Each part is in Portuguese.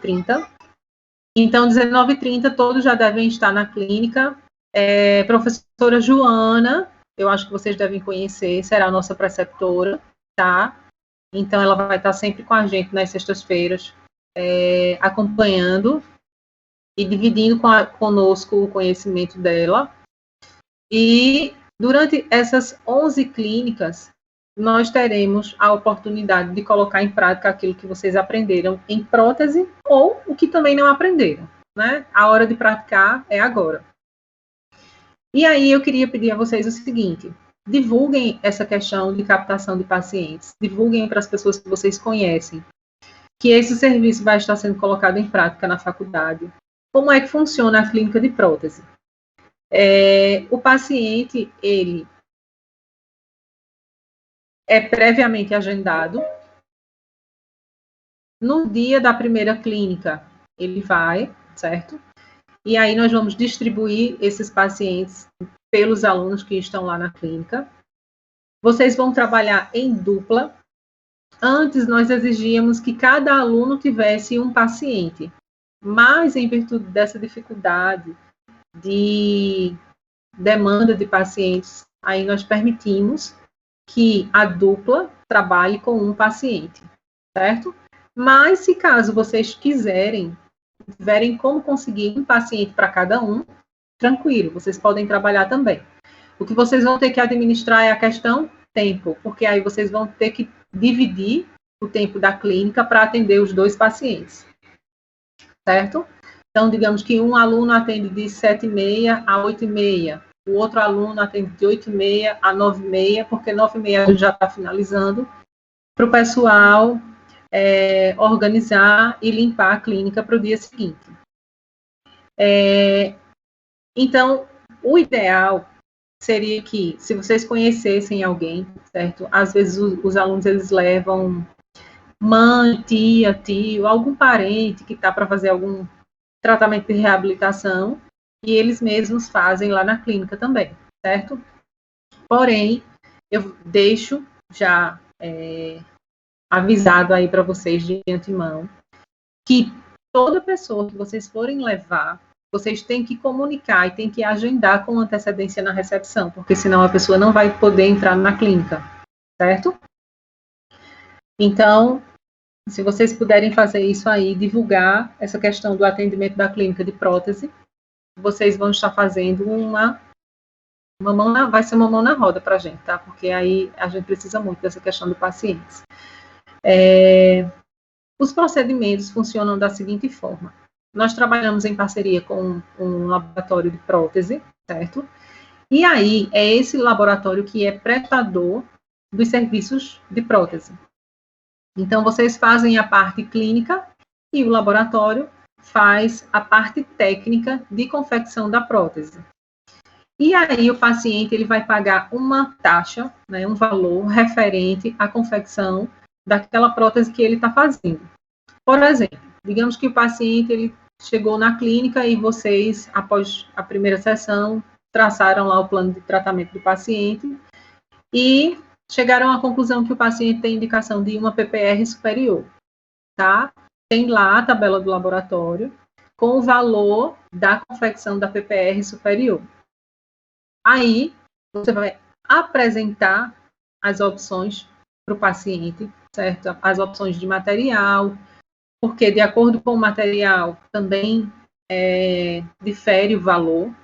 19h30. Então, 19h30, todos já devem estar na clínica. Professora Joana, eu acho que vocês devem conhecer, será a nossa preceptora, tá? Então, ela vai estar sempre com a gente nas sextas-feiras, acompanhando e dividindo conosco o conhecimento dela. E durante essas 11 clínicas, nós teremos a oportunidade de colocar em prática aquilo que vocês aprenderam em prótese ou o que também não aprenderam, né? A hora de praticar é agora. E aí eu queria pedir a vocês o seguinte: divulguem essa questão de captação de pacientes, divulguem para as pessoas que vocês conhecem, que esse serviço vai estar sendo colocado em prática na faculdade. Como é que funciona a clínica de prótese? O paciente, ele é previamente agendado. No dia da primeira clínica, ele vai, certo? E aí nós vamos distribuir esses pacientes pelos alunos que estão lá na clínica. Vocês vão trabalhar em dupla. Antes, nós exigíamos que cada aluno tivesse um paciente, mas em virtude dessa dificuldade de demanda de pacientes, aí nós permitimos que a dupla trabalhe com um paciente, certo? Mas se caso vocês quiserem, tiverem como conseguir um paciente para cada um, tranquilo, vocês podem trabalhar também. O que vocês vão ter que administrar é a questão tempo, porque aí vocês vão ter que dividir o tempo da clínica para atender os 2 pacientes, certo? Então, digamos que um aluno atende de 7h30 a 8h30, o outro aluno atende de 8h30 a 9h30, porque 9h30 a gente já está finalizando, para o pessoal organizar e limpar a clínica para o dia seguinte. Então, o ideal seria que, se vocês conhecessem alguém, certo? Às vezes os alunos, eles levam mãe, tia, tio, algum parente que está para fazer algum tratamento de reabilitação, e eles mesmos fazem lá na clínica também, certo? Porém, eu deixo já avisado aí para vocês de antemão que toda pessoa que vocês forem levar, vocês têm que comunicar e têm que agendar com antecedência na recepção, porque senão a pessoa não vai poder entrar na clínica, certo? Então, se vocês puderem fazer isso aí, divulgar essa questão do atendimento da clínica de prótese, vocês vão estar fazendo vai ser uma mão na roda para a gente, tá? Porque aí a gente precisa muito dessa questão de pacientes. Os procedimentos funcionam da seguinte forma: nós trabalhamos em parceria com um laboratório de prótese, certo? E aí é esse laboratório que é prestador dos serviços de prótese. Então, vocês fazem a parte clínica e o laboratório faz a parte técnica de confecção da prótese. E aí o paciente ele vai pagar uma taxa, né, um valor referente à confecção daquela prótese que ele está fazendo. Por exemplo, digamos que o paciente ele chegou na clínica e vocês, após a primeira sessão, traçaram lá o plano de tratamento do paciente e chegaram à conclusão que o paciente tem indicação de uma PPR superior, tá? Tem lá a tabela do laboratório com o valor da confecção da PPR superior. Aí, você vai apresentar as opções para o paciente, certo? As opções de material, porque de acordo com o material também difere o valor.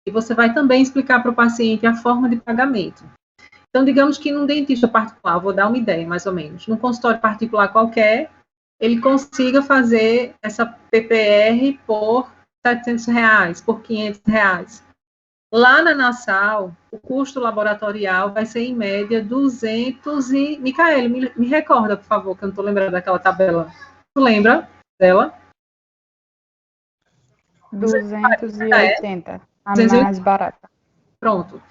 E você vai também explicar para o paciente a forma de pagamento. Então, digamos que num dentista particular, vou dar uma ideia mais ou menos, num consultório particular qualquer, ele consiga fazer essa PPR por R$700, por R$500. Lá na Nassau, o custo laboratorial vai ser, em média, 200 e... Micaele, me recorda, por favor, que eu não estou lembrando daquela tabela. Tu lembra dela? 280, a mais barata. Pronto.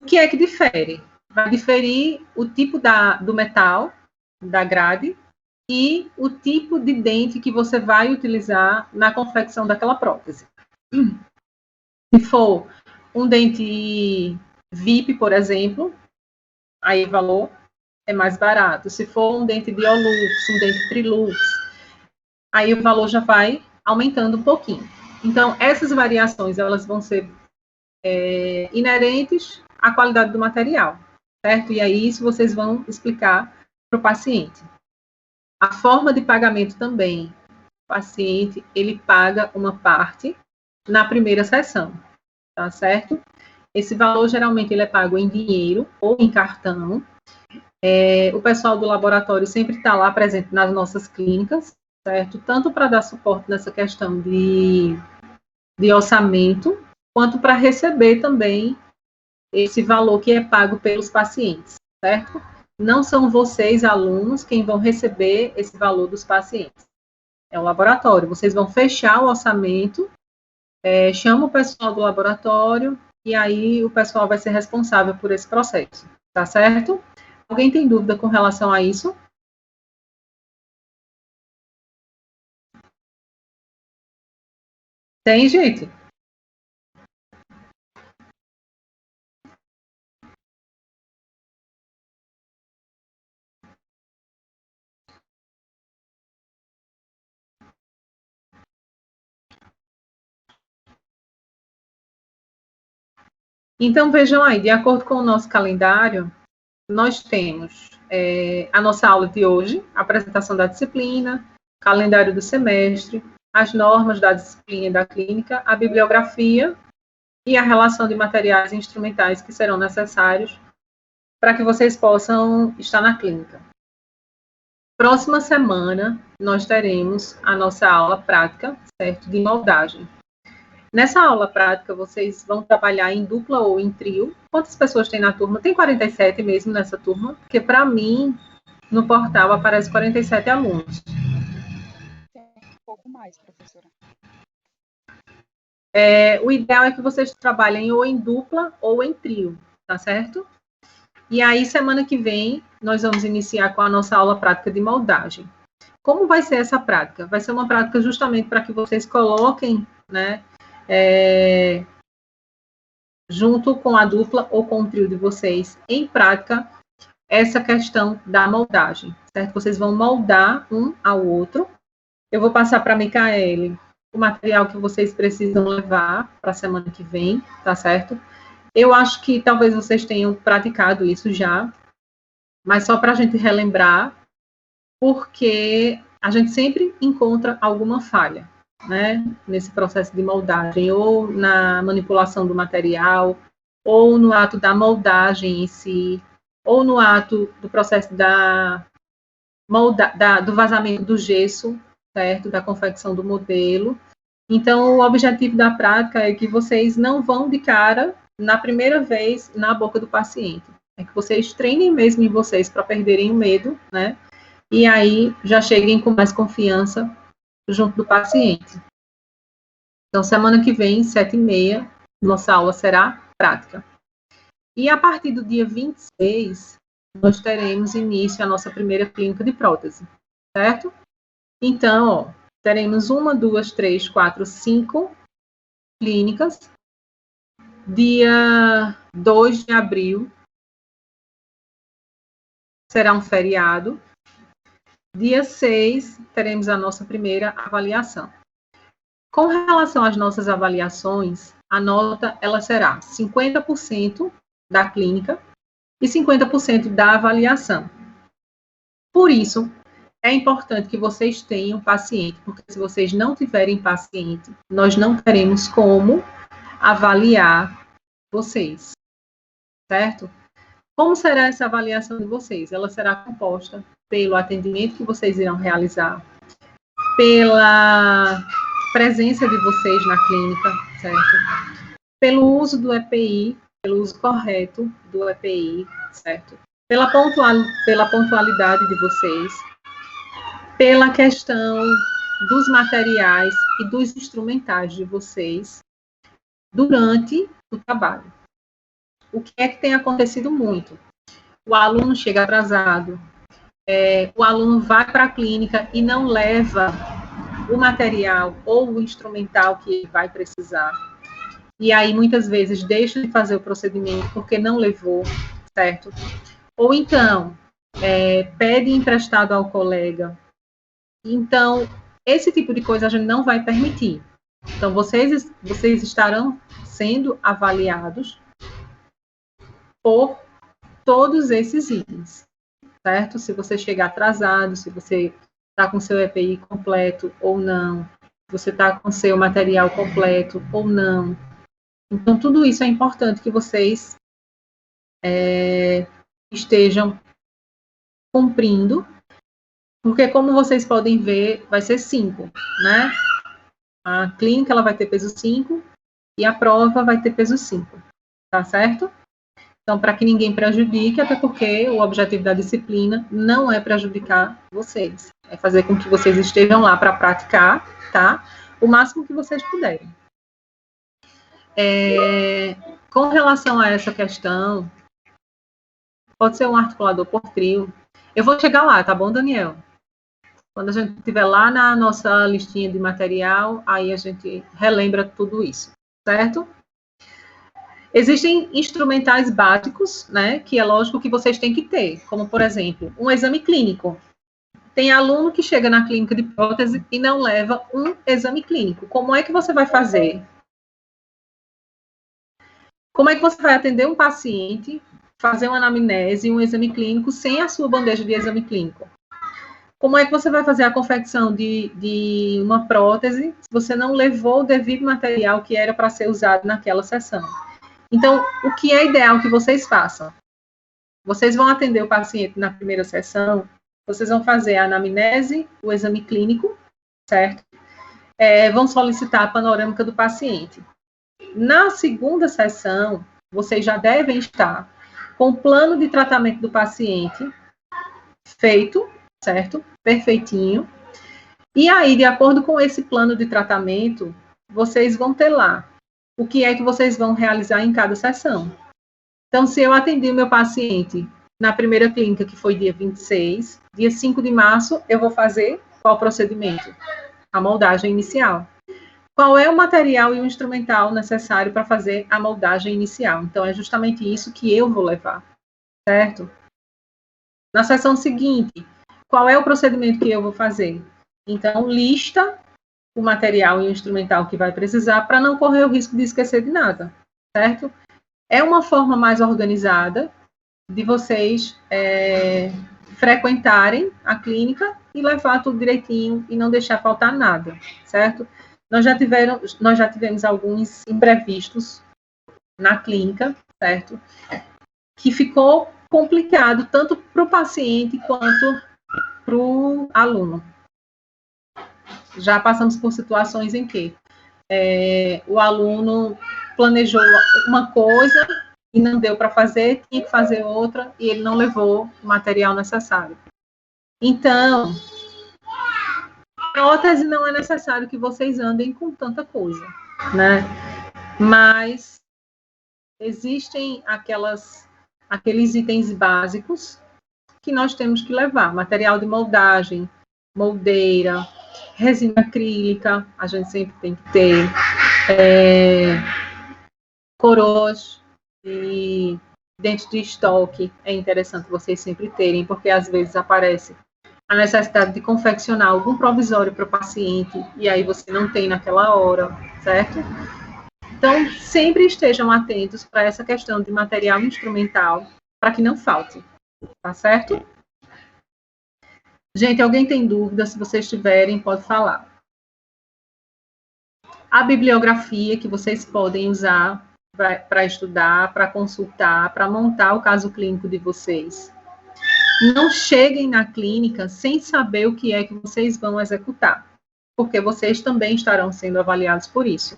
O que é que difere? Vai diferir o tipo do metal, da grade, e o tipo de dente que você vai utilizar na confecção daquela prótese. Se for um dente VIP, por exemplo, aí o valor é mais barato. Se for um dente Biolux, um dente Trilux, aí o valor já vai aumentando um pouquinho. Então, essas variações, elas vão ser inerentes à qualidade do material, certo? E aí, isso vocês vão explicar para o paciente. A forma de pagamento também, o paciente, ele paga uma parte na primeira sessão, tá certo? Esse valor, geralmente, ele é pago em dinheiro ou em cartão. O pessoal do laboratório sempre está lá presente nas nossas clínicas, certo? Tanto para dar suporte nessa questão de orçamento, quanto para receber também esse valor que é pago pelos pacientes, certo? Não são vocês, alunos, quem vão receber esse valor dos pacientes. É o laboratório. Vocês vão fechar o orçamento, chama o pessoal do laboratório, e aí o pessoal vai ser responsável por esse processo, tá certo? Alguém tem dúvida com relação a isso? Tem, gente? Então, vejam aí, de acordo com o nosso calendário, nós temos a nossa aula de hoje, a apresentação da disciplina, calendário do semestre, as normas da disciplina e da clínica, a bibliografia e a relação de materiais e instrumentais que serão necessários para que vocês possam estar na clínica. Próxima semana, nós teremos a nossa aula prática, certo, de moldagem. Nessa aula prática, vocês vão trabalhar em dupla ou em trio. Quantas pessoas tem na turma? Tem 47 mesmo nessa turma? Porque, para mim, no portal aparece 47 alunos. Tem um pouco mais, professora. O ideal é que vocês trabalhem ou em dupla ou em trio, tá certo? E aí, semana que vem, nós vamos iniciar com a nossa aula prática de moldagem. Como vai ser essa prática? Vai ser uma prática justamente para que vocês coloquem, né, junto com a dupla ou com o trio de vocês, em prática, essa questão da moldagem, certo? Vocês vão moldar um ao outro. Eu vou passar para a Micaele o material que vocês precisam levar para a semana que vem, tá certo? Eu acho que talvez vocês tenham praticado isso já, mas só para a gente relembrar, porque a gente sempre encontra alguma falha, né, nesse processo de moldagem, ou na manipulação do material, ou no ato da moldagem em si, ou no ato do processo do vazamento do gesso, certo, da confecção do modelo. Então, o objetivo da prática é que vocês não vão de cara, na primeira vez, na boca do paciente. É que vocês treinem mesmo em vocês para perderem o medo, né, e aí já cheguem com mais confiança junto do paciente. Então, semana que vem, 7h30, nossa aula será prática. E a partir do dia 26, nós teremos início a nossa primeira clínica de prótese, certo? Então, ó, teremos 1, 2, 3, 4, 5 clínicas. Dia 2 de abril será um feriado. Dia 6, teremos a nossa primeira avaliação. Com relação às nossas avaliações, a nota ela será 50% da clínica e 50% da avaliação. Por isso, é importante que vocês tenham paciente, porque se vocês não tiverem paciente, nós não teremos como avaliar vocês, certo? Como será essa avaliação de vocês? Ela será composta pelo atendimento que vocês irão realizar, pela presença de vocês na clínica, certo? Pelo uso do EPI, pelo uso correto do EPI, certo? Pela pontualidade de vocês, pela questão dos materiais e dos instrumentais de vocês durante o trabalho. O que é que tem acontecido muito? O aluno chega atrasado, o aluno vai para a clínica e não leva o material ou o instrumental que ele vai precisar. E aí, muitas vezes, deixa de fazer o procedimento porque não levou, certo? Ou então, pede emprestado ao colega. Então, esse tipo de coisa a gente não vai permitir. Então, vocês estarão sendo avaliados por todos esses itens, certo? Se você chegar atrasado, se você está com seu EPI completo ou não, se você está com seu material completo ou não. Então, tudo isso é importante que vocês estejam cumprindo, porque, como vocês podem ver, vai ser 5, né? A clínica ela vai ter peso 5 e a prova vai ter peso 5, tá certo? Então, para que ninguém prejudique, até porque o objetivo da disciplina não é prejudicar vocês, é fazer com que vocês estejam lá para praticar, tá? O máximo que vocês puderem. Com relação a essa questão, pode ser um articulador por trio. Eu vou chegar lá, tá bom, Daniel? Quando a gente estiver lá na nossa listinha de material, aí a gente relembra tudo isso, certo? Existem instrumentais básicos, né, que é lógico que vocês têm que ter, como, por exemplo, um exame clínico. Tem aluno que chega na clínica de prótese e não leva um exame clínico. Como é que você vai fazer? Como é que você vai atender um paciente, fazer uma anamnese, um exame clínico, sem a sua bandeja de exame clínico? Como é que você vai fazer a confecção de uma prótese se você não levou o devido material que era para ser usado naquela sessão? Então, o que é ideal que vocês façam? Vocês vão atender o paciente na primeira sessão, vocês vão fazer a anamnese, o exame clínico, certo? Vão solicitar a panorâmica do paciente. Na segunda sessão, vocês já devem estar com o plano de tratamento do paciente feito, certo? Perfeitinho. E aí, de acordo com esse plano de tratamento, vocês vão ter lá o que é que vocês vão realizar em cada sessão. Então, se eu atendi o meu paciente na primeira clínica, que foi dia 26, dia 5 de março, eu vou fazer qual procedimento? A moldagem inicial. Qual é o material e o instrumental necessário para fazer a moldagem inicial? Então, é justamente isso que eu vou levar, certo? Na sessão seguinte, qual é o procedimento que eu vou fazer? Então, lista o material e o instrumental que vai precisar para não correr o risco de esquecer de nada, certo? É uma forma mais organizada de vocês frequentarem a clínica e levar tudo direitinho e não deixar faltar nada, certo? Nós já tivemos alguns imprevistos na clínica, certo? Que ficou complicado tanto para o paciente quanto para o aluno. Já passamos por situações em que o aluno planejou uma coisa e não deu para fazer, tinha que fazer outra e ele não levou o material necessário. Então, prótese não é necessário que vocês andem com tanta coisa, né? Mas existem aqueles itens básicos que nós temos que levar. Material de moldagem, moldeira, resina acrílica, a gente sempre tem que ter, coroas e dentro de estoque, é interessante vocês sempre terem, porque às vezes aparece a necessidade de confeccionar algum provisório para o paciente, e aí você não tem naquela hora, certo? Então, sempre estejam atentos para essa questão de material instrumental, para que não falte, tá certo? Gente, alguém tem dúvida? Se vocês tiverem, pode falar. A bibliografia que vocês podem usar para estudar, para consultar, para montar o caso clínico de vocês. Não cheguem na clínica sem saber o que é que vocês vão executar, porque vocês também estarão sendo avaliados por isso.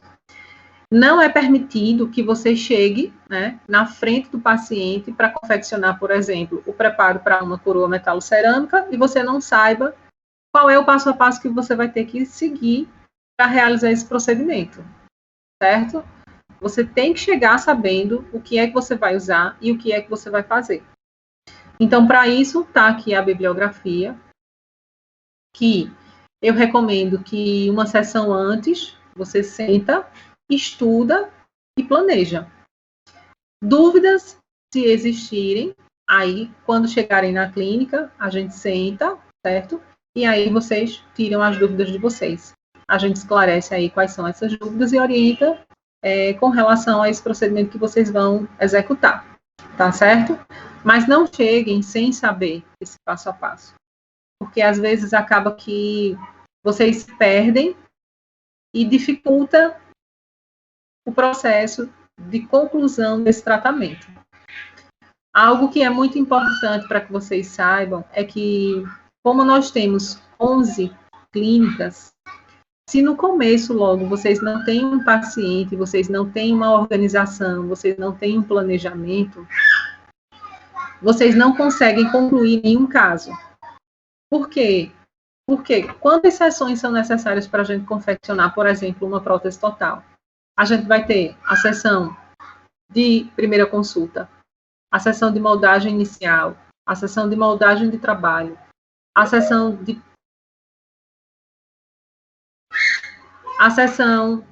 Não é permitido que você chegue, né, na frente do paciente para confeccionar, por exemplo, o preparo para uma coroa metalocerâmica e você não saiba qual é o passo a passo que você vai ter que seguir para realizar esse procedimento, certo? Você tem que chegar sabendo o que é que você vai usar e o que é que você vai fazer. Então, para isso, está aqui a bibliografia, que eu recomendo que uma sessão antes, você senta, estuda e planeja. Dúvidas, se existirem, aí, quando chegarem na clínica, a gente senta, certo? e aí vocês tiram as dúvidas de vocês. A gente esclarece aí quais são essas dúvidas e orienta com relação a esse procedimento que vocês vão executar, tá certo? Mas não cheguem sem saber esse passo a passo, porque às vezes acaba que vocês se perdem e dificulta o processo de conclusão desse tratamento. Algo que é muito importante para que vocês saibam é que, como nós temos 11 clínicas, se no começo logo vocês não têm um paciente, vocês não têm uma organização, vocês não têm um planejamento, vocês não conseguem concluir nenhum caso. Por quê? Porque quantas sessões são necessárias para a gente confeccionar, por exemplo, uma prótese total? A gente vai ter a sessão de primeira consulta, a sessão de moldagem inicial, a sessão de moldagem de trabalho, a sessão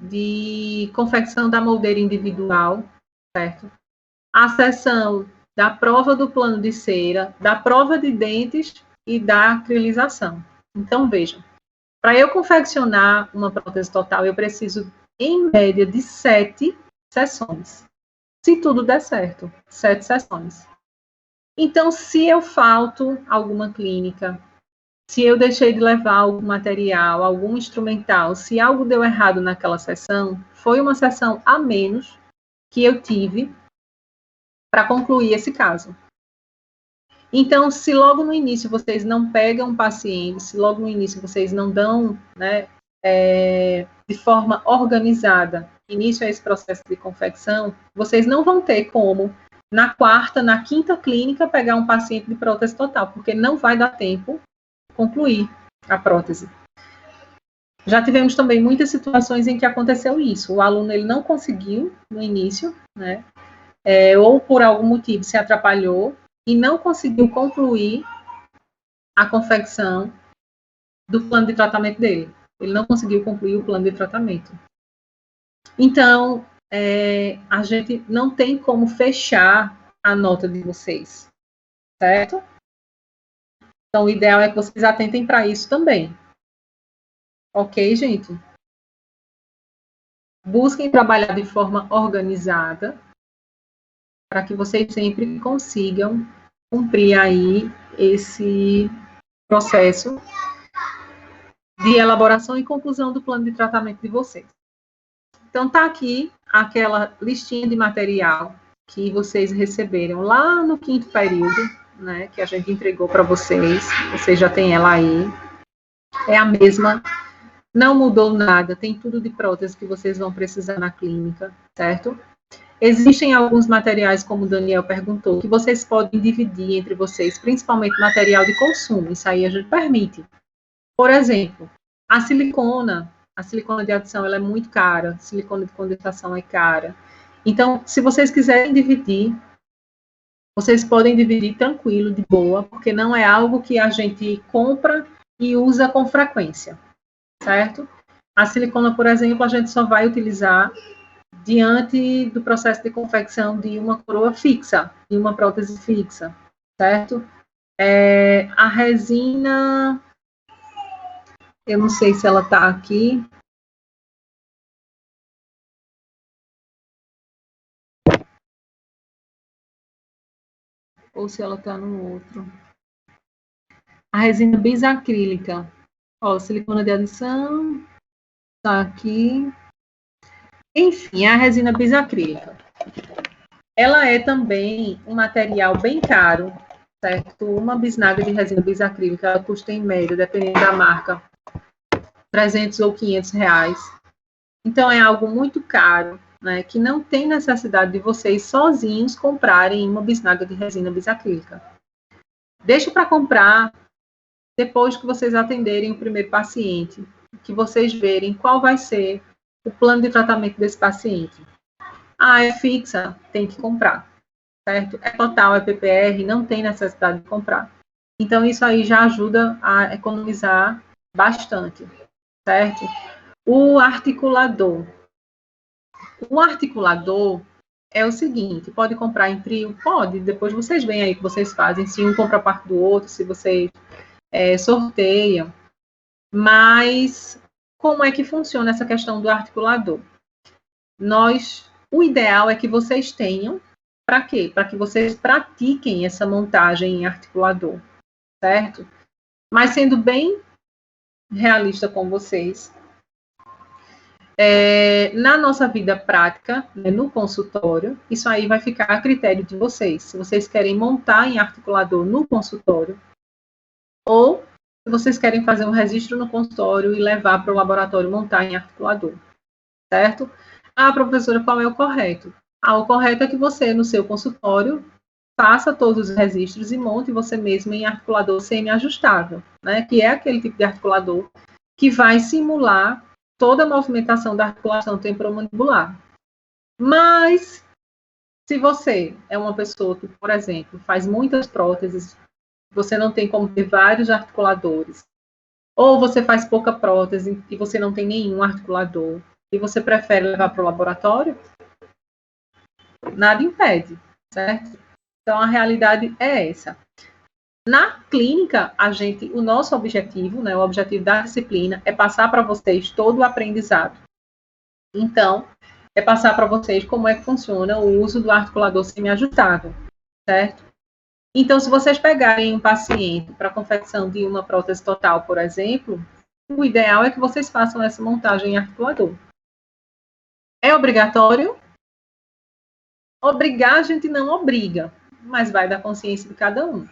de confecção da moldeira individual, certo? A sessão da prova do plano de cera, da prova de dentes e da acrilização. Então, vejam, para eu confeccionar uma prótese total, eu preciso, em média, de 7 sessões. Se tudo der certo, 7 sessões. Então, se eu falto alguma clínica, se eu deixei de levar algum material, algum instrumental, se algo deu errado naquela sessão, foi uma sessão a menos que eu tive para concluir esse caso. Então, se logo no início vocês não pegam um paciente, se logo no início vocês não dão, né, de forma organizada, início a esse processo de confecção, vocês não vão ter como, na quarta, na quinta clínica, pegar um paciente de prótese total, porque não vai dar tempo de concluir a prótese. Já tivemos também muitas situações em que aconteceu isso. O aluno ele não conseguiu no início, né, ou por algum motivo se atrapalhou, e não conseguiu concluir a confecção do plano de tratamento dele. Ele não conseguiu concluir o plano de tratamento. Então, a gente não tem como fechar a nota de vocês, certo? Então, o ideal é que vocês atentem para isso também. Ok, gente? Busquem trabalhar de forma organizada, para que vocês sempre consigam cumprir aí esse processo de elaboração e conclusão do plano de tratamento de vocês. Então, tá aqui aquela listinha de material que vocês receberam lá no 5º período, né, que a gente entregou para vocês. Vocês já têm ela aí. É a mesma, não mudou nada, tem tudo de prótese que vocês vão precisar na clínica, certo? Existem alguns materiais, como o Daniel perguntou, que vocês podem dividir entre vocês, principalmente material de consumo, isso aí a gente permite. Por exemplo, a silicona de adição ela é muito cara, a silicona de condensação é cara. Então, se vocês quiserem dividir, vocês podem dividir tranquilo, de boa, porque não é algo que a gente compra e usa com frequência, certo? A silicona, por exemplo, a gente só vai utilizar diante do processo de confecção de uma coroa fixa, de uma prótese fixa, certo? A resina, eu não sei se ela está aqui. Ou se ela está no outro. A resina bisacrílica. Ó, silicona de adição. Está aqui. Enfim, a resina bisacrílica. Ela é também um material bem caro, certo? Uma bisnaga de resina bisacrílica, ela custa em média, dependendo da marca, 300 ou 500 reais. Então, é algo muito caro, né, que não tem necessidade de vocês sozinhos comprarem uma bisnaga de resina bisacrílica. Deixa para comprar depois que vocês atenderem o primeiro paciente, que vocês verem qual vai ser o plano de tratamento desse paciente. Ah, é fixa, tem que comprar, certo? É total, é PPR, não tem necessidade de comprar. Então, isso aí já ajuda a economizar bastante, certo? O articulador. O articulador é o seguinte, pode comprar em trio? Pode, depois vocês veem aí o que vocês fazem, se um compra parte do outro, se vocês sorteiam, mas como é que funciona essa questão do articulador? O ideal é que vocês tenham, para quê? Para que vocês pratiquem essa montagem em articulador, certo? Mas sendo bem realista com vocês, na nossa vida prática, né, no consultório, isso aí vai ficar a critério de vocês. Se vocês querem montar em articulador no consultório, ou se vocês querem fazer um registro no consultório e levar para o laboratório montar em articulador, certo? Ah, professora, qual é o correto? O correto é que você, no seu consultório, faça todos os registros e monte você mesmo em articulador semi-ajustável, né? Que é aquele tipo de articulador que vai simular toda a movimentação da articulação temporomandibular. Mas, se você é uma pessoa que, por exemplo, faz muitas próteses, você não tem como ter vários articuladores, ou você faz pouca prótese e você não tem nenhum articulador, e você prefere levar para o laboratório, nada impede, certo? Então, a realidade é essa. Na clínica, o nosso objetivo, né, o objetivo da disciplina é passar para vocês todo o aprendizado. Então, é passar para vocês como é que funciona o uso do articulador semi-ajustável, certo? Então, se vocês pegarem um paciente para confecção de uma prótese total, por exemplo, o ideal é que vocês façam essa montagem em articulador. É obrigatório? Obrigar a gente não obriga, mas vai da consciência de cada um.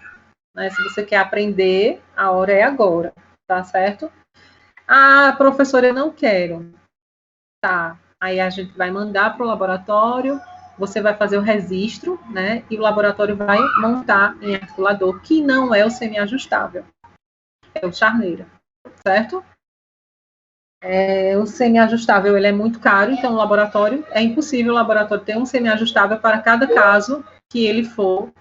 Né? Se você quer aprender, a hora é agora, tá certo? Ah, professora, eu não quero. Tá, aí a gente vai mandar para o laboratório, você vai fazer o registro, né? E o laboratório vai montar em articulador, que não é o semi-ajustável, é o charneira, certo? O semi-ajustável ele é muito caro, então é impossível o laboratório ter um semi-ajustável para cada caso que ele for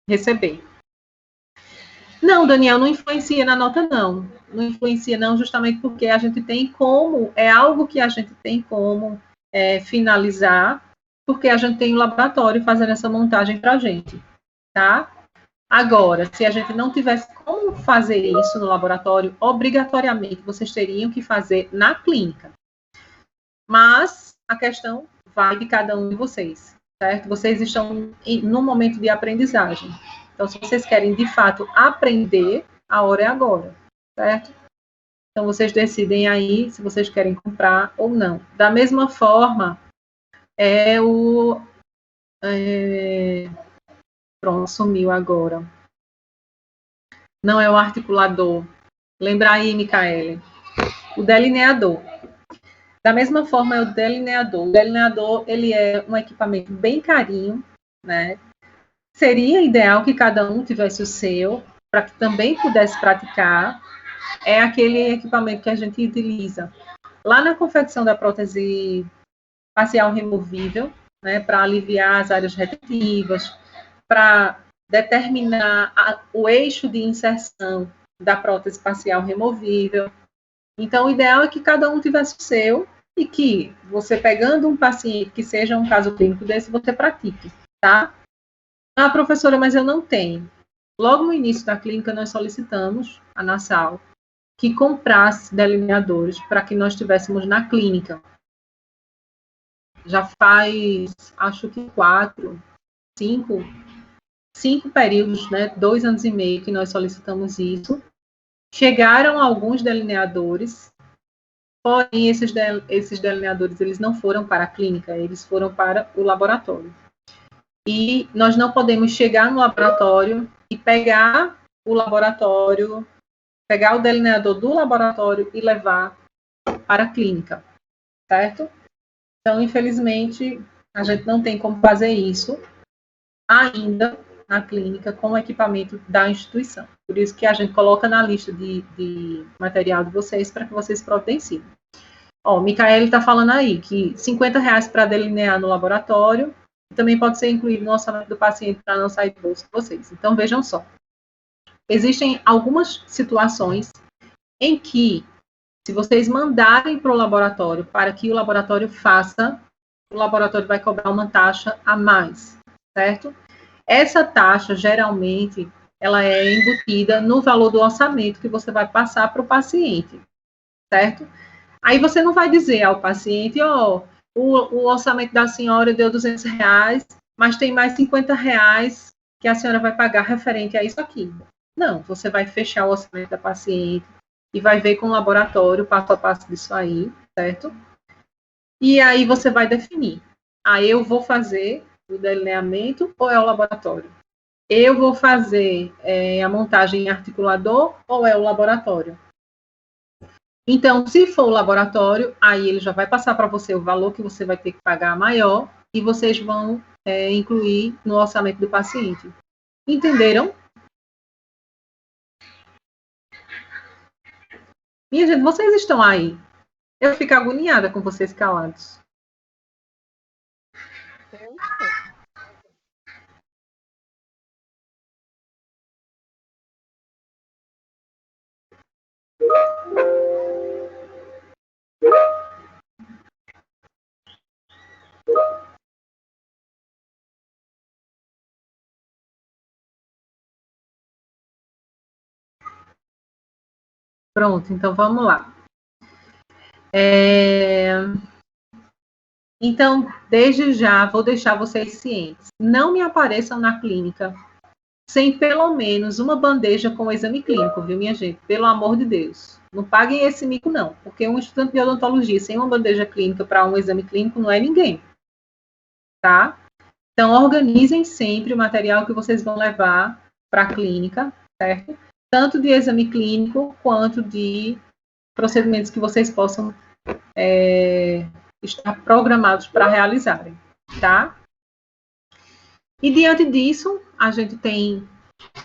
receber. Não, Daniel, não influencia na nota, não. Não influencia, não, justamente porque a gente tem como, é algo que a gente tem como finalizar, porque a gente tem um laboratório fazendo essa montagem para a gente, tá? Agora, se a gente não tivesse como fazer isso no laboratório, obrigatoriamente vocês teriam que fazer na clínica. Mas a questão vai de cada um de vocês, certo? Vocês estão no momento de aprendizagem. Então, se vocês querem, de fato, aprender, a hora é agora, certo? Então, vocês decidem aí se vocês querem comprar ou não. Da mesma forma, pronto, sumiu agora. Não é o articulador. Lembra aí, Micaele. O delineador. Da mesma forma, é o delineador. O delineador, ele é um equipamento bem carinho, né? Seria ideal que cada um tivesse o seu, para que também pudesse praticar. É aquele equipamento que a gente utiliza lá na confecção da prótese facial removível, né, para aliviar as áreas retentivas, para determinar o eixo de inserção da prótese facial removível. Então, o ideal é que cada um tivesse o seu e que você pegando um paciente que seja um caso clínico desse, você pratique, tá? Ah, professora, mas eu não tenho. Logo no início da clínica, nós solicitamos a Nassau que comprasse delineadores para que nós tivéssemos na clínica. Já faz, acho que 5 períodos, né, 2 anos e meio que nós solicitamos isso. Chegaram alguns delineadores, porém esses delineadores eles não foram para a clínica, eles foram para o laboratório. E nós não podemos chegar no laboratório e pegar o delineador do laboratório e levar para a clínica, certo? Então, infelizmente, a gente não tem como fazer isso ainda na clínica com o equipamento da instituição. Por isso que a gente coloca na lista de material de vocês para que vocês providenciem. Ó, Micaele está falando aí que R$50 para delinear no laboratório também pode ser incluído no orçamento do paciente para não sair do bolso de vocês. Então, vejam só. Existem algumas situações em que, se vocês mandarem para o laboratório para que o laboratório faça, o laboratório vai cobrar uma taxa a mais, certo? Essa taxa, geralmente, ela é embutida no valor do orçamento que você vai passar para o paciente, certo? Aí você não vai dizer ao paciente, ó, o orçamento da senhora deu R$200, mas tem mais R$50 que a senhora vai pagar referente a isso aqui. Não, você vai fechar o orçamento da paciente e vai ver com o laboratório, passo a passo disso aí, certo? E aí você vai definir. Aí eu vou fazer o delineamento ou é o laboratório? Eu vou fazer a montagem em articulador ou é o laboratório? Então, se for o laboratório, aí ele já vai passar para você o valor que você vai ter que pagar maior e vocês vão incluir no orçamento do paciente. Entenderam? Minha gente, vocês estão aí? Eu fico agoniada com vocês calados. Eu estou. Pronto, então vamos lá. Então, desde já, vou deixar vocês cientes. Não me apareçam na clínica sem pelo menos uma bandeja com o exame clínico, viu, minha gente? Pelo amor de Deus. Não paguem esse mico, não. Porque um estudante de odontologia sem uma bandeja clínica para um exame clínico não é ninguém. Tá? Então, organizem sempre o material que vocês vão levar para a clínica, certo? Tanto de exame clínico quanto de procedimentos que vocês possam estar programados para realizarem, tá? E diante disso, a gente tem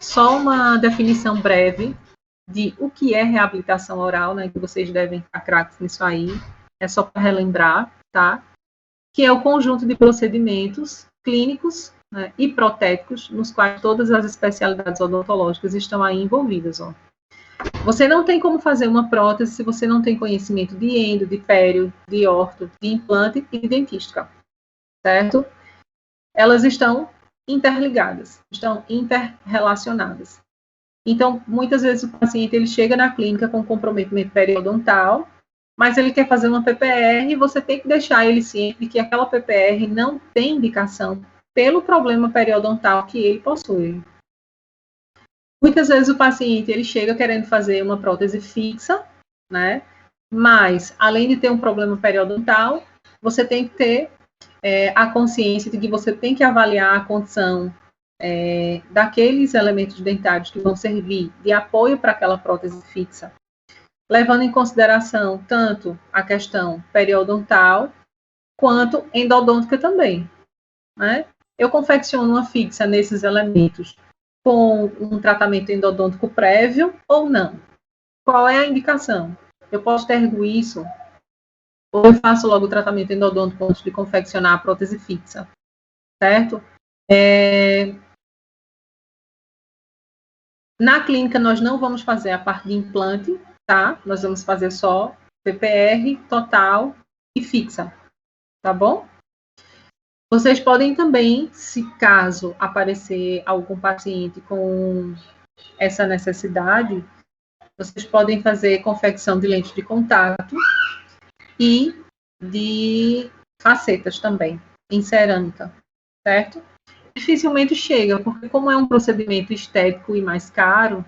só uma definição breve de o que é reabilitação oral, né? Que vocês devem estar craques nisso aí. É só para relembrar, tá? Que é o conjunto de procedimentos clínicos, né, e protéticos, nos quais todas as especialidades odontológicas estão aí envolvidas. Ó. Você não tem como fazer uma prótese se você não tem conhecimento de endo, de pério, de orto, de implante e de dentística, certo? Elas estão interligadas, estão interrelacionadas. Então, muitas vezes o paciente ele chega na clínica com comprometimento periodontal, mas ele quer fazer uma PPR e você tem que deixar ele ciente de que aquela PPR não tem indicação pelo problema periodontal que ele possui. Muitas vezes o paciente ele chega querendo fazer uma prótese fixa, né? Mas, além de ter um problema periodontal, você tem que ter a consciência de que você tem que avaliar a condição daqueles elementos dentários que vão servir de apoio para aquela prótese fixa, levando em consideração tanto a questão periodontal quanto endodôntica também, né? Eu confecciono uma fixa nesses elementos com um tratamento endodôntico prévio ou não? Qual é a indicação? Eu posso ter isso ou eu faço logo o tratamento endodôntico antes de confeccionar a prótese fixa, certo? Na clínica, nós não vamos fazer a parte de implante, tá? Nós vamos fazer só PPR, total e fixa, tá bom? Vocês podem também, se caso aparecer algum paciente com essa necessidade, vocês podem fazer confecção de lente de contato e de facetas também, em cerâmica, certo? Dificilmente chega, porque como é um procedimento estético e mais caro,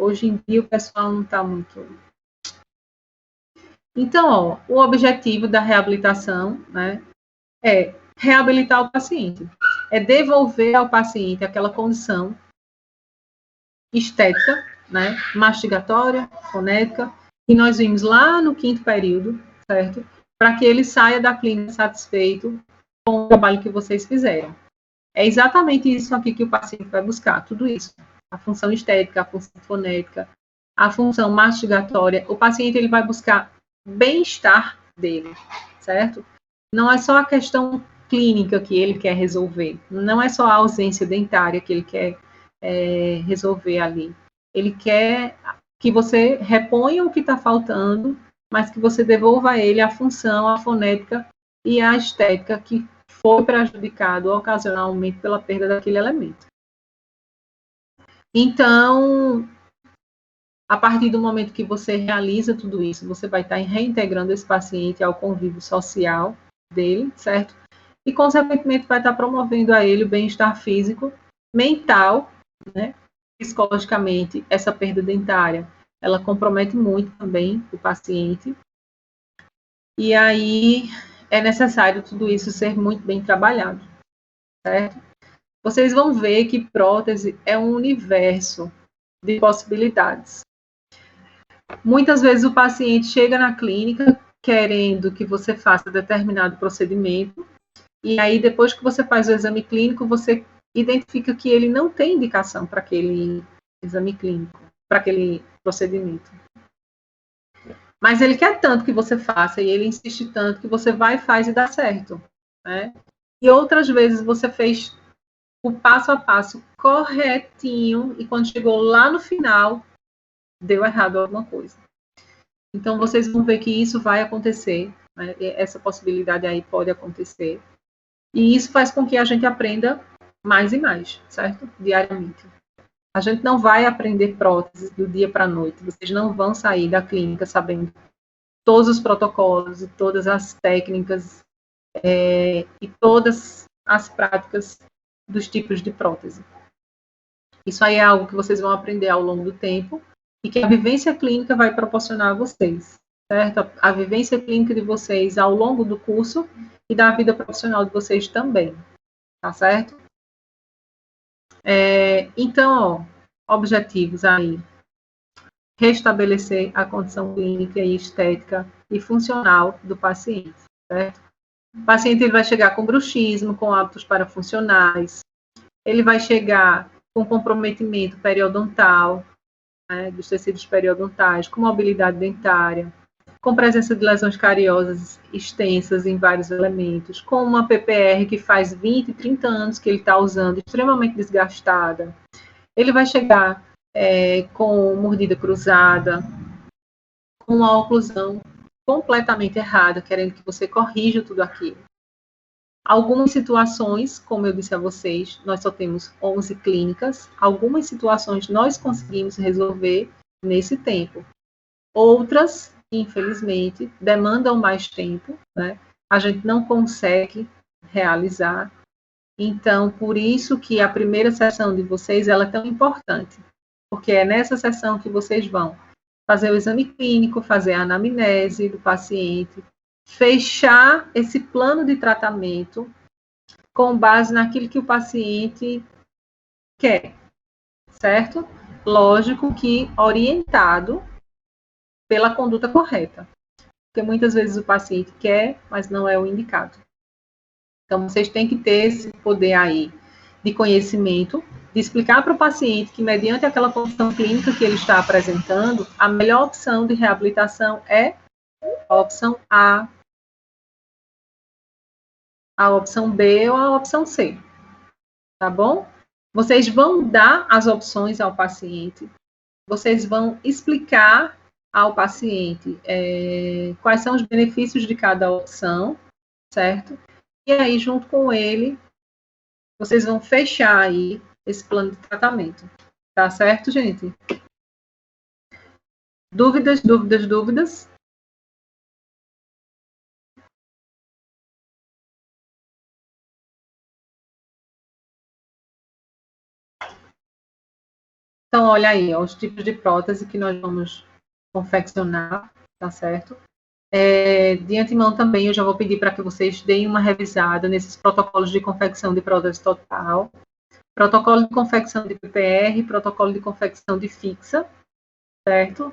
hoje em dia o pessoal não está muito... Então, ó, o objetivo da reabilitação, né, é reabilitar o paciente, é devolver ao paciente aquela condição estética, né, mastigatória, fonética, que nós vimos lá no 5º período, certo? Para que ele saia da clínica satisfeito com o trabalho que vocês fizeram. É exatamente isso aqui que o paciente vai buscar, tudo isso. A função estética, a função fonética, a função mastigatória. O paciente ele vai buscar bem-estar dele, certo? Não é só a questão clínica que ele quer resolver, não é só a ausência dentária que ele quer resolver ali. Ele quer que você reponha o que está faltando, mas que você devolva a ele a função, a fonética e a estética que foi prejudicado ocasionalmente pela perda daquele elemento. Então, a partir do momento que você realiza tudo isso, você vai estar reintegrando esse paciente ao convívio social dele, certo? E, consequentemente, vai estar promovendo a ele o bem-estar físico, mental, né? Psicologicamente, essa perda dentária, ela compromete muito também o paciente. E aí é necessário tudo isso ser muito bem trabalhado, certo? Vocês vão ver que prótese é um universo de possibilidades. Muitas vezes o paciente chega na clínica querendo que você faça determinado procedimento, e aí depois que você faz o exame clínico, você identifica que ele não tem indicação para aquele exame clínico, para aquele procedimento. Mas ele quer tanto que você faça, e ele insiste tanto que você vai, faz e dá certo, né? E outras vezes você fez o passo a passo corretinho, e quando chegou lá no final, deu errado alguma coisa. Então, vocês vão ver que isso vai acontecer, né? Essa possibilidade aí pode acontecer. E isso faz com que a gente aprenda mais e mais, certo? Diariamente. A gente não vai aprender próteses do dia para a noite. Vocês não vão sair da clínica sabendo todos os protocolos e todas as técnicas e todas as práticas dos tipos de prótese. Isso aí é algo que vocês vão aprender ao longo do tempo e que a vivência clínica vai proporcionar a vocês, certo? A vivência clínica de vocês ao longo do curso e da vida profissional de vocês também, tá certo? Então, objetivos aí. Restabelecer a condição clínica e estética e funcional do paciente, certo? O paciente ele vai chegar com bruxismo, com hábitos parafuncionais, ele vai chegar com comprometimento periodontal, né, dos tecidos periodontais, com mobilidade dentária, com presença de lesões cariosas extensas em vários elementos, com uma PPR que faz 20, 30 anos que ele está usando, extremamente desgastada. Ele vai chegar com mordida cruzada, com uma oclusão completamente errada, querendo que você corrija tudo aquilo. Algumas situações, como eu disse a vocês, nós só temos 11 clínicas. Algumas situações nós conseguimos resolver nesse tempo. Outras, infelizmente, demandam mais tempo, né? A gente não consegue realizar. Então, por isso que a primeira sessão de vocês ela é tão importante, porque é nessa sessão que vocês vão fazer o exame clínico, fazer a anamnese do paciente, fechar esse plano de tratamento com base naquilo que o paciente quer, certo? Lógico que orientado pela conduta correta, porque muitas vezes o paciente quer, mas não é o indicado. Então, vocês têm que ter esse poder aí de conhecimento, de explicar para o paciente que, mediante aquela condição clínica que ele está apresentando, a melhor opção de reabilitação é a opção A, a opção B ou a opção C. Tá bom? Vocês vão dar as opções ao paciente, vocês vão explicar ao paciente quais são os benefícios de cada opção, certo? E aí, junto com ele, vocês vão fechar aí esse plano de tratamento. Tá certo, gente? Dúvidas, dúvidas, dúvidas? Então, olha aí, ó, os tipos de prótese que nós vamos confeccionar, tá certo? De antemão também, eu já vou pedir para que vocês deem uma revisada nesses protocolos de confecção de prótese total, protocolo de confecção de PPR, protocolo de confecção de fixa, certo?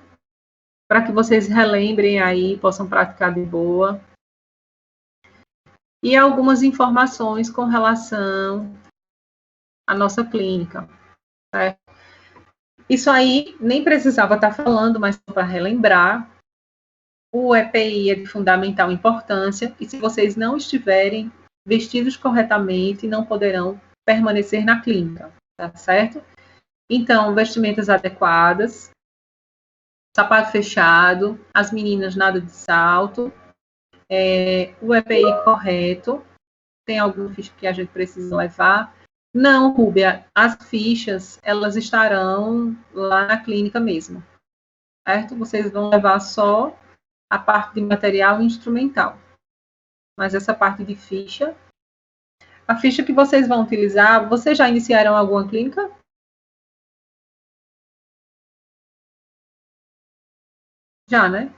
Para que vocês relembrem aí, possam praticar de boa. E algumas informações com relação à nossa clínica, certo? Isso aí nem precisava estar falando, mas para relembrar, o EPI é de fundamental importância e se vocês não estiverem vestidos corretamente, não poderão permanecer na clínica, tá certo? Então, vestimentas adequadas, sapato fechado, as meninas nada de salto, o EPI correto, tem alguns que a gente precisa levar, Não, Rúbia, as fichas, elas estarão lá na clínica mesmo, certo? Vocês vão levar só a parte de material instrumental. Mas essa parte de ficha, a ficha que vocês vão utilizar, vocês já iniciaram alguma clínica? Já, né?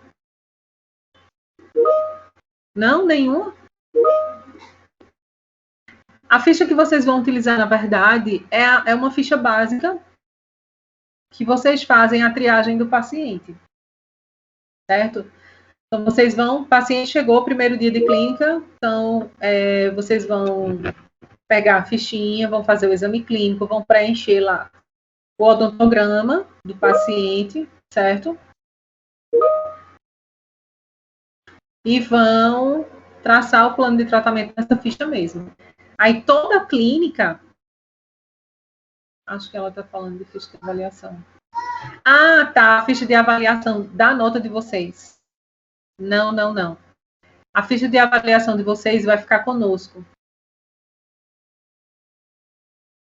Não, nenhuma? A ficha que vocês vão utilizar, na verdade, é uma ficha básica que vocês fazem a triagem do paciente, certo? Então, vocês vão, o paciente chegou, primeiro dia de clínica, então, vocês vão pegar a fichinha, vão fazer o exame clínico, vão preencher lá o odontograma do paciente, certo? E vão traçar o plano de tratamento nessa ficha mesmo. Aí toda a clínica, acho que ela está falando de ficha de avaliação. Ah, tá, a ficha de avaliação da nota de vocês. Não, não, não. A ficha de avaliação de vocês vai ficar conosco.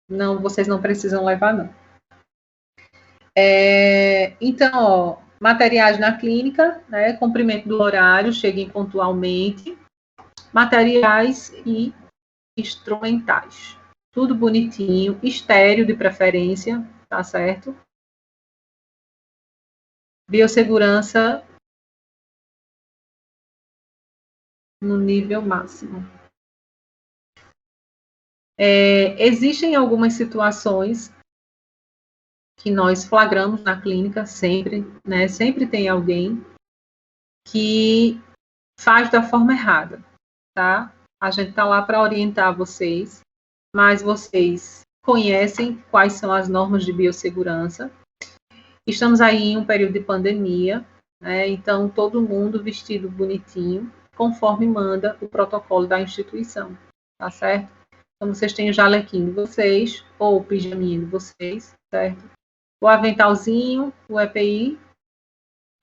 Não, vocês não precisam levar, não. Então, ó, materiais na clínica, né, cumprimento do horário, cheguem pontualmente, materiais e instrumentais. Tudo bonitinho, estéreo de preferência, tá certo? Biossegurança no nível máximo. Existem algumas situações que nós flagramos na clínica sempre, né? Sempre tem alguém que faz da forma errada, tá? A gente está lá para orientar vocês, mas vocês conhecem quais são as normas de biossegurança. Estamos aí em um período de pandemia, né? Então todo mundo vestido bonitinho, conforme manda o protocolo da instituição, tá certo? Então vocês têm o jalequinho de vocês, ou o pijaminha de vocês, certo? O aventalzinho, o EPI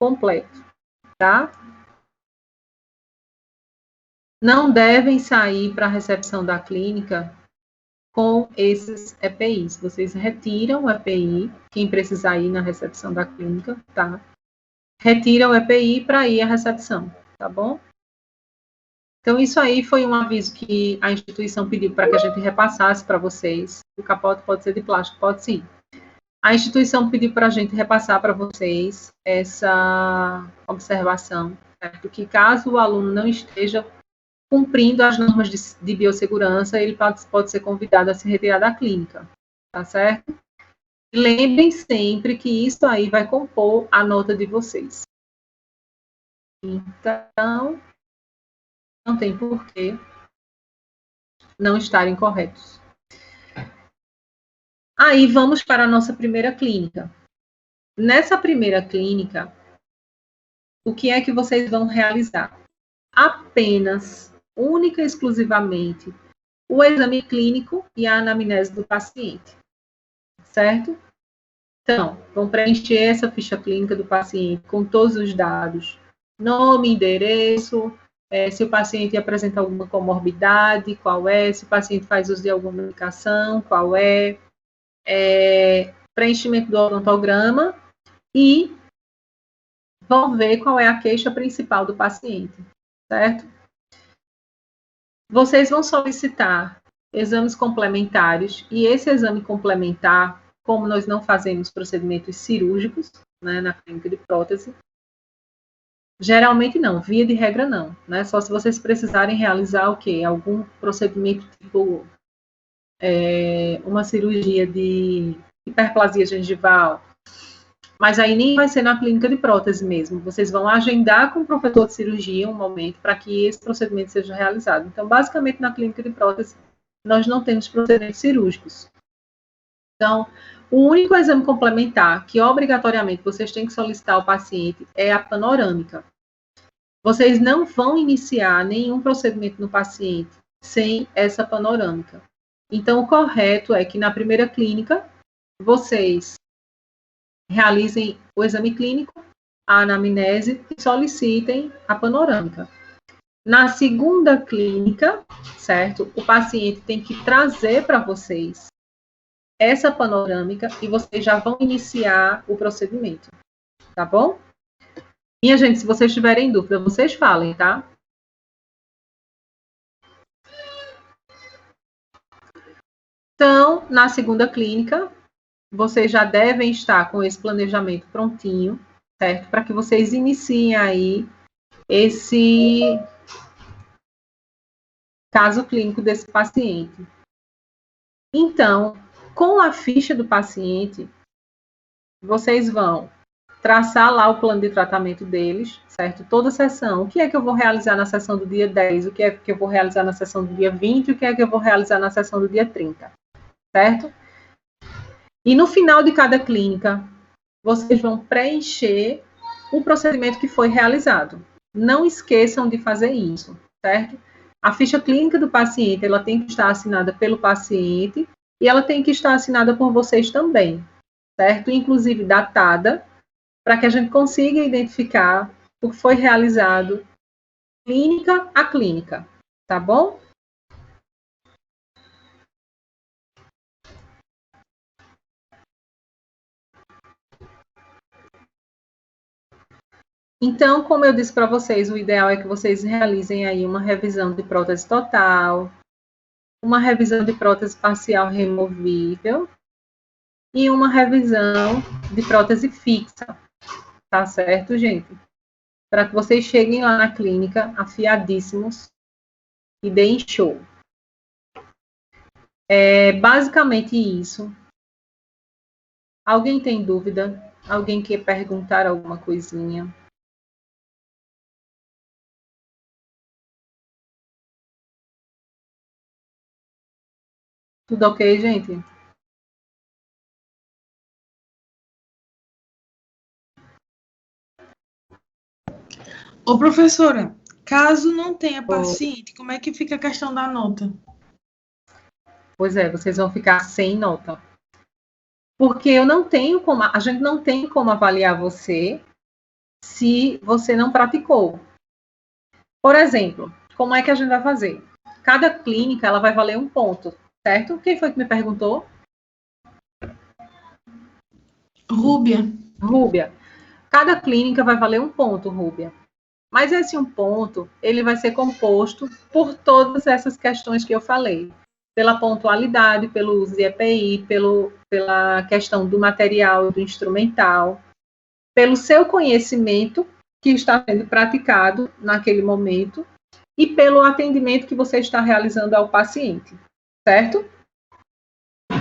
completo, tá? Não devem sair para a recepção da clínica com esses EPIs. Vocês retiram o EPI, quem precisar ir na recepção da clínica, tá? Retira o EPI para ir à recepção, tá bom? Então, isso aí foi um aviso que a instituição pediu para que a gente repassasse para vocês. O capote pode ser de plástico? Pode sim. A instituição pediu para a gente repassar para vocês essa observação, certo? Que caso o aluno não esteja cumprindo as normas de biossegurança, ele pode ser convidado a se retirar da clínica, tá certo? Lembrem sempre que isso aí vai compor a nota de vocês. Então, não tem porquê não estarem corretos. Aí, vamos para a nossa primeira clínica. Nessa primeira clínica, o que é que vocês vão realizar? Apenas, única e exclusivamente, o exame clínico e a anamnese do paciente, certo? Então, vão preencher essa ficha clínica do paciente com todos os dados, nome, endereço, se o paciente apresenta alguma comorbidade, qual é, se o paciente faz uso de alguma medicação, qual é, preenchimento do odontograma e vão ver qual é a queixa principal do paciente, certo? Vocês vão solicitar exames complementares e esse exame complementar, como nós não fazemos procedimentos cirúrgicos, né, na clínica de prótese, geralmente não, via de regra não, né? Só se vocês precisarem realizar o quê? Algum procedimento tipo uma cirurgia de hiperplasia gengival, mas aí nem vai ser na clínica de prótese mesmo. Vocês vão agendar com o professor de cirurgia um momento para que esse procedimento seja realizado. Então, basicamente, na clínica de prótese, nós não temos procedimentos cirúrgicos. Então, o único exame complementar que obrigatoriamente vocês têm que solicitar ao paciente é a panorâmica. Vocês não vão iniciar nenhum procedimento no paciente sem essa panorâmica. Então, o correto é que na primeira clínica, vocês realizem o exame clínico, a anamnese e solicitem a panorâmica. Na segunda clínica, certo? O paciente tem que trazer para vocês essa panorâmica e vocês já vão iniciar o procedimento, tá bom? Minha gente, se vocês tiverem dúvida, vocês falem, tá? Então, na segunda clínica, vocês já devem estar com esse planejamento prontinho, certo? Para que vocês iniciem aí esse caso clínico desse paciente. Então, com a ficha do paciente, vocês vão traçar lá o plano de tratamento deles, certo? Toda sessão. O que é que eu vou realizar na sessão do dia 10? O que é que eu vou realizar na sessão do dia 20? O que é que eu vou realizar na sessão do dia 30? Certo? E no final de cada clínica, vocês vão preencher o procedimento que foi realizado. Não esqueçam de fazer isso, certo? A ficha clínica do paciente, ela tem que estar assinada pelo paciente e ela tem que estar assinada por vocês também, certo? Inclusive datada, para que a gente consiga identificar o que foi realizado clínica a clínica, tá bom? Então, como eu disse para vocês, o ideal é que vocês realizem aí uma revisão de prótese total, uma revisão de prótese parcial removível e uma revisão de prótese fixa, tá certo, gente? Para que vocês cheguem lá na clínica afiadíssimos e deem show. É basicamente isso. Alguém tem dúvida? Alguém quer perguntar alguma coisinha? Tudo ok, gente? Ô, professora, caso não tenha paciente, como é que fica a questão da nota? Pois é, vocês vão ficar sem nota. Porque eu não tenho como, a gente não tem como avaliar você se você não praticou. Por exemplo, como é que a gente vai fazer? Cada clínica, ela vai valer um ponto, certo? Quem foi que me perguntou? Rúbia. Cada clínica vai valer um ponto, Rúbia. Mas esse um ponto, ele vai ser composto por todas essas questões que eu falei. Pela pontualidade, pelo uso de EPI, pela questão do material e do instrumental, pelo seu conhecimento que está sendo praticado naquele momento e pelo atendimento que você está realizando ao paciente, certo?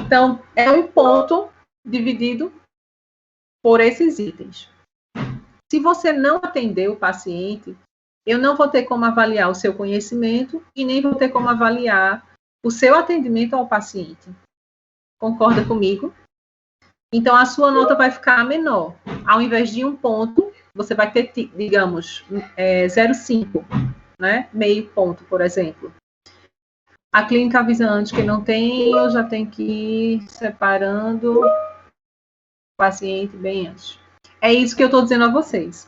Então, é um ponto dividido por esses itens. Se você não atender o paciente, eu não vou ter como avaliar o seu conhecimento e nem vou ter como avaliar o seu atendimento ao paciente. Concorda comigo? Então, a sua nota vai ficar menor. Ao invés de um ponto, você vai ter, digamos, 0,5, né? Meio ponto, por exemplo. A clínica avisa antes que não tem, eu já tenho que ir separando o paciente bem antes. É isso que eu estou dizendo a vocês.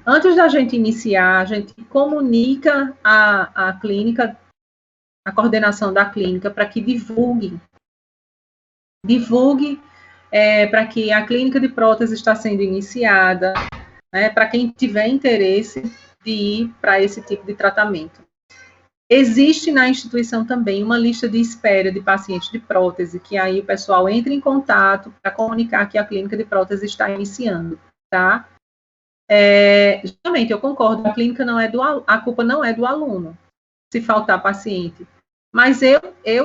Antes da gente iniciar, a gente comunica a clínica, a coordenação da clínica, para que divulgue para que a clínica de prótese está sendo iniciada, né, para quem tiver interesse de ir para esse tipo de tratamento. Existe na instituição também uma lista de espera de pacientes de prótese, que aí o pessoal entra em contato para comunicar que a clínica de prótese está iniciando, tá? Justamente, eu concordo, a clínica não é a culpa não é do aluno, se faltar paciente. Mas eu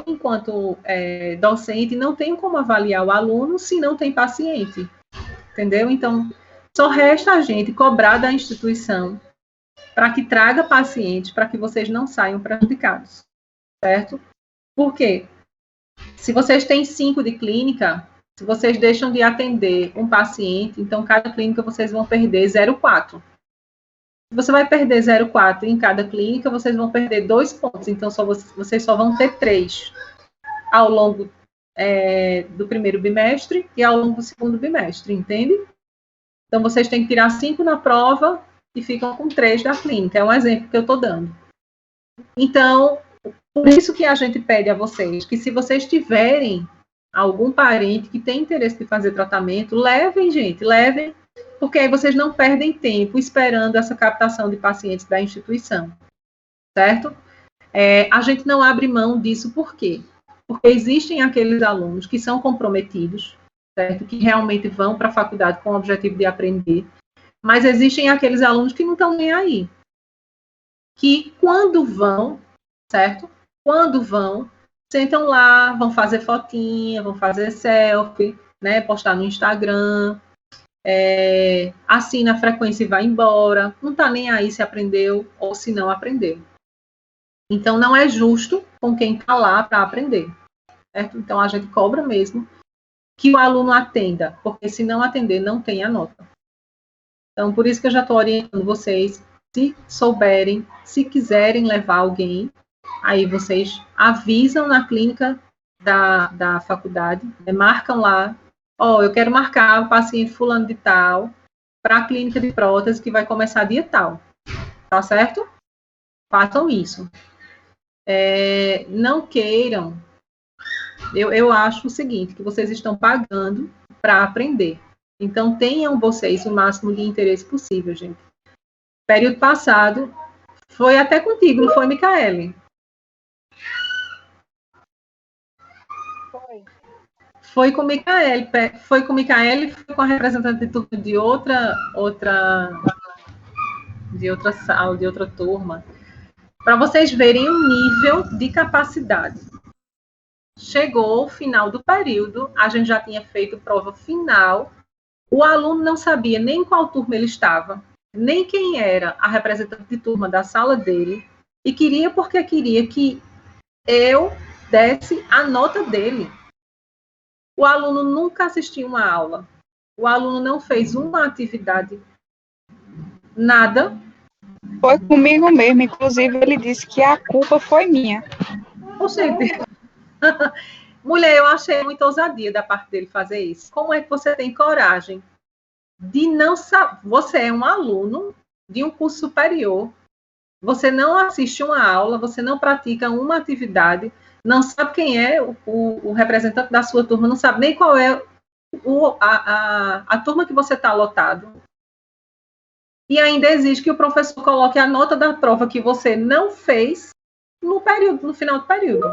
enquanto docente, não tenho como avaliar o aluno se não tem paciente, entendeu? Então, só resta a gente cobrar da instituição para que traga pacientes, para que vocês não saiam prejudicados, certo? Por quê? Se vocês têm 5 de clínica, se vocês deixam de atender um paciente, então cada clínica vocês vão perder 0,4. Se você vai perder 0,4 em cada clínica, vocês vão perder 2 pontos, então vocês só vão ter 3 ao longo do primeiro bimestre e ao longo do segundo bimestre, entende? Então, vocês têm que tirar 5 na prova e ficam com 3 da clínica. É um exemplo que eu estou dando. Então, por isso que a gente pede a vocês que, se vocês tiverem algum parente que tem interesse de fazer tratamento, levem, gente, levem, porque aí vocês não perdem tempo esperando essa captação de pacientes da instituição, certo? A gente não abre mão disso, por quê? Porque existem aqueles alunos que são comprometidos, certo? Que realmente vão para a faculdade com o objetivo de aprender, mas existem aqueles alunos que não estão nem aí, que quando vão, certo? Quando vão, sentam lá, vão fazer fotinha, vão fazer selfie, né? Postar no Instagram, assina a frequência e vai embora, não está nem aí se aprendeu ou se não aprendeu. Então, não é justo com quem está lá para aprender, certo? Então, a gente cobra mesmo que o aluno atenda, porque se não atender, não tem a nota. Então, por isso que eu já estou orientando vocês, se souberem, se quiserem levar alguém, aí vocês avisam na clínica da faculdade, marcam lá, eu quero marcar o paciente fulano de tal para a clínica de prótese que vai começar dia tal, tá certo? Façam isso. Não queiram, eu acho o seguinte, que vocês estão pagando para aprender. Então, tenham vocês o máximo de interesse possível, gente. Período passado, foi até contigo, não foi, Micaele? Foi com Micaele, foi com a representante de turma de outra sala, de outra turma, para vocês verem o nível de capacidade. Chegou o final do período, a gente já tinha feito prova final, o aluno não sabia nem em qual turma ele estava, nem quem era a representante de turma da sala dele, e queria porque queria que eu desse a nota dele. O aluno nunca assistiu uma aula, o aluno não fez uma atividade, nada. Foi comigo mesmo, inclusive ele disse que a culpa foi minha. Gente, mulher, eu achei muita ousadia da parte dele fazer isso. Como é que você tem coragem de não saber? Você é um aluno de um curso superior, você não assiste uma aula, você não pratica uma atividade, não sabe quem é o representante da sua turma, não sabe nem qual é a turma que você está lotado. E ainda exige que o professor coloque a nota da prova que você não fez no final do período.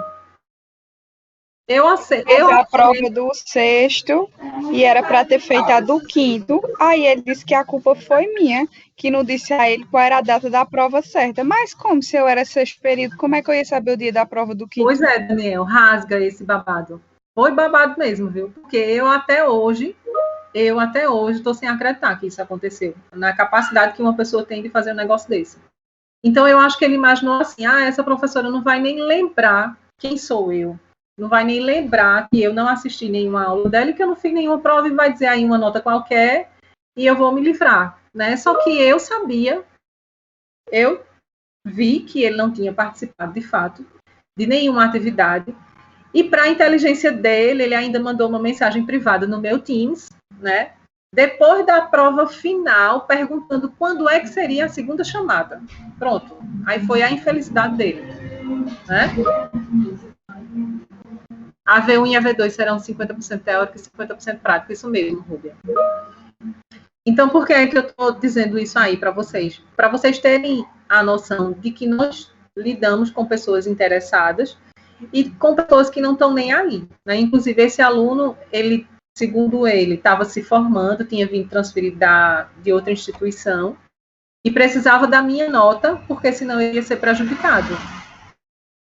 Eu a prova do sexto e era para ter feito a do quinto. Aí ele disse que a culpa foi minha, que não disse a ele qual era a data da prova certa. Mas como se eu era sexto período, como é que eu ia saber o dia da prova do quinto? Pois é, Daniel, rasga esse babado. Foi babado mesmo, viu? Porque eu até hoje estou sem acreditar que isso aconteceu, na capacidade que uma pessoa tem de fazer um negócio desse. Então, eu acho que ele imaginou assim, essa professora não vai nem lembrar quem sou eu, não vai nem lembrar que eu não assisti nenhuma aula dela e que eu não fiz nenhuma prova e vai dizer aí uma nota qualquer e eu vou me livrar, né? Só que eu sabia, eu vi que ele não tinha participado, de fato, de nenhuma atividade. E para a inteligência dele, ele ainda mandou uma mensagem privada no meu Teams, né? Depois da prova final, perguntando quando é que seria a segunda chamada. Pronto. Aí foi a infelicidade dele, né? A V1 e a V2 serão 50% teórico e 50% prático. Isso mesmo, Rúbia. Então, por que é que eu estou dizendo isso aí para vocês? Para vocês terem a noção de que nós lidamos com pessoas interessadas e com pessoas que não estão nem aí, né? Inclusive, esse aluno, ele, segundo ele, estava se formando, tinha vindo transferido de outra instituição e precisava da minha nota, porque senão ele ia ser prejudicado.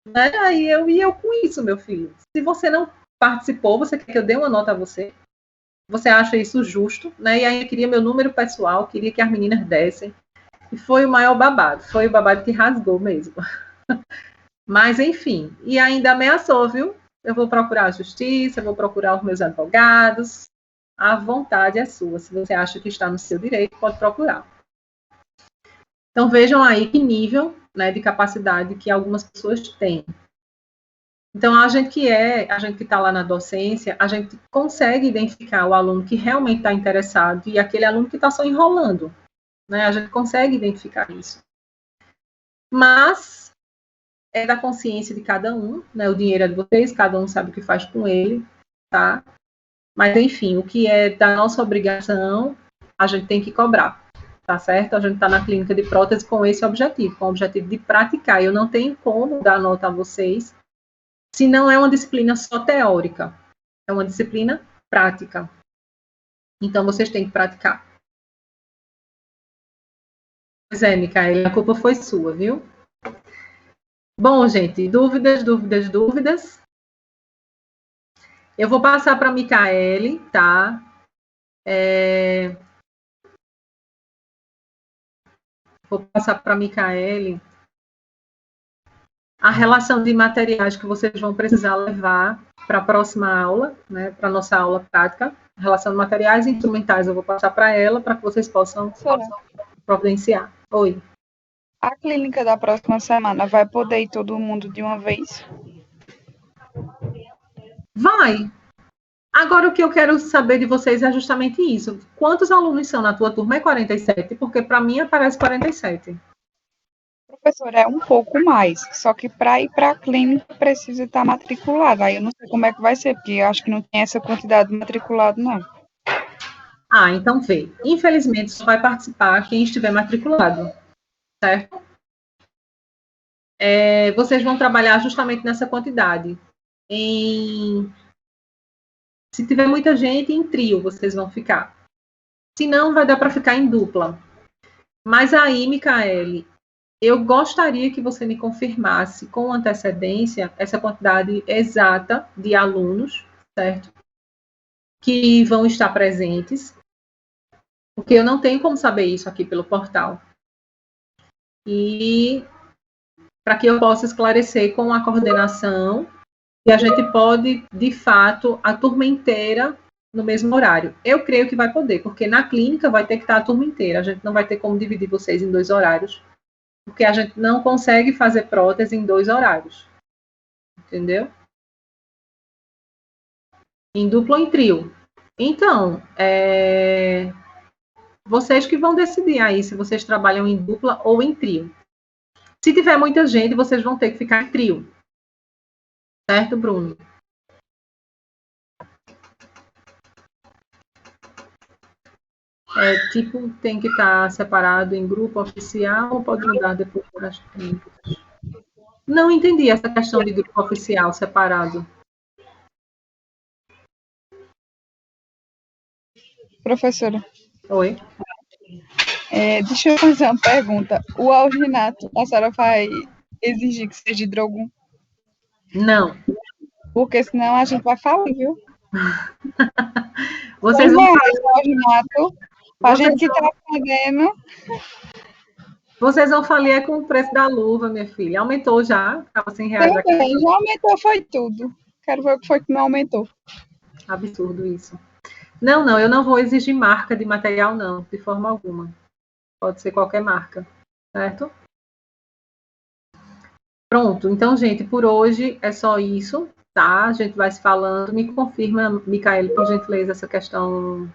Né? Aí eu com isso, meu filho. Se você não participou, você quer que eu dê uma nota a você? Você acha isso justo? Né? E aí eu queria meu número pessoal, queria que as meninas dessem. E foi o maior babado. Foi o babado que rasgou mesmo. Mas, enfim. E ainda ameaçou, viu? Eu vou procurar a justiça, eu vou procurar os meus advogados. A vontade é sua. Se você acha que está no seu direito, pode procurar. Então, vejam aí que nível, né, de capacidade que algumas pessoas têm. Então, a gente que está lá na docência, a gente consegue identificar o aluno que realmente está interessado e aquele aluno que está só enrolando. Né? A gente consegue identificar isso. Mas é da consciência de cada um, né? O dinheiro é de vocês, cada um sabe o que faz com ele. tá? Mas, enfim, o que é da nossa obrigação, a gente tem que cobrar, tá certo? A gente está na clínica de prótese com esse objetivo, com o objetivo de praticar. Eu não tenho como dar nota a vocês se não é uma disciplina só teórica, é uma disciplina prática. Então, vocês têm que praticar. Pois é, Micaela, a culpa foi sua, viu? Bom, gente, dúvidas? Eu vou passar para a Micaele, tá? Vou passar para a Micaele a relação de materiais que vocês vão precisar levar para a próxima aula, né? Para a nossa aula prática. A relação de materiais e instrumentais eu vou passar para ela, para que vocês possam providenciar. Oi. A clínica da próxima semana vai poder ir todo mundo de uma vez? Vai. Agora, o que eu quero saber de vocês é justamente isso. Quantos alunos são na tua turma? É 47? Porque para mim aparece 47. Professora, é um pouco mais, só que para ir para a clínica precisa estar matriculado. Aí eu não sei como é que vai ser, porque eu acho que não tem essa quantidade de matriculado, não. Ah, então vê. Infelizmente, só vai participar quem estiver matriculado, certo? Vocês vão trabalhar justamente nessa quantidade. Se tiver muita gente, em trio vocês vão ficar. Se não, vai dar para ficar em dupla. Mas aí, Micaele, eu gostaria que você me confirmasse com antecedência essa quantidade exata de alunos, certo? Que vão estar presentes, porque eu não tenho como saber isso aqui pelo portal. E para que eu possa esclarecer com a coordenação, e a gente pode, de fato, a turma inteira no mesmo horário. Eu creio que vai poder, porque na clínica vai ter que estar a turma inteira. A gente não vai ter como dividir vocês em 2 horários, porque a gente não consegue fazer prótese em 2 horários. Entendeu? Em duplo ou em trio. Então, vocês que vão decidir aí se vocês trabalham em dupla ou em trio. Se tiver muita gente, vocês vão ter que ficar em trio. Certo, Bruno? Tipo, tem que estar separado em grupo oficial ou pode mudar depois das clínicas? Não entendi essa questão de grupo oficial separado. Professora, Oi? deixa eu fazer uma pergunta. O alginato, a senhora vai exigir que seja de Drogon? Não. Porque senão a gente vai falir, viu? Vocês vão falir. O alginato, a gente que está aprendendo. Vocês vão falir com o preço da luva, minha filha. Aumentou já? Estava R$100 aqui. Também, já aumentou, foi tudo. Quero ver o que foi que não aumentou. Absurdo isso. Não, eu não vou exigir marca de material, não, de forma alguma. Pode ser qualquer marca, certo? Pronto, então, gente, por hoje é só isso, tá? A gente vai se falando. Me confirma, Micaele, por gentileza, essa questão.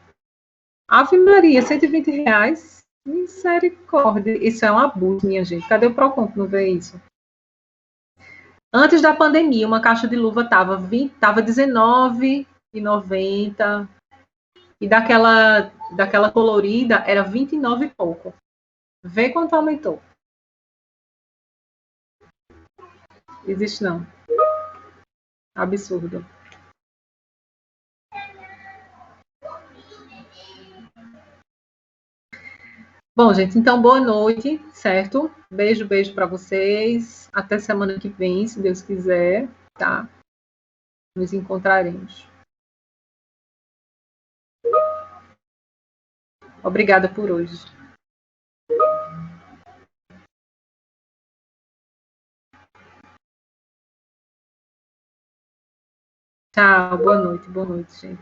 Ave Maria, R$120? Misericórdia. Isso é um abuso, minha gente. Cadê o Procon que não vê isso? Antes da pandemia, uma caixa de luva estava R$19,90. E daquela colorida era 29 e pouco. Vê quanto aumentou. Existe não. Absurdo. Bom, gente, então boa noite, certo? Beijo para vocês. Até semana que vem, se Deus quiser, tá? Nos encontraremos. Obrigada por hoje. Tchau, boa noite, gente.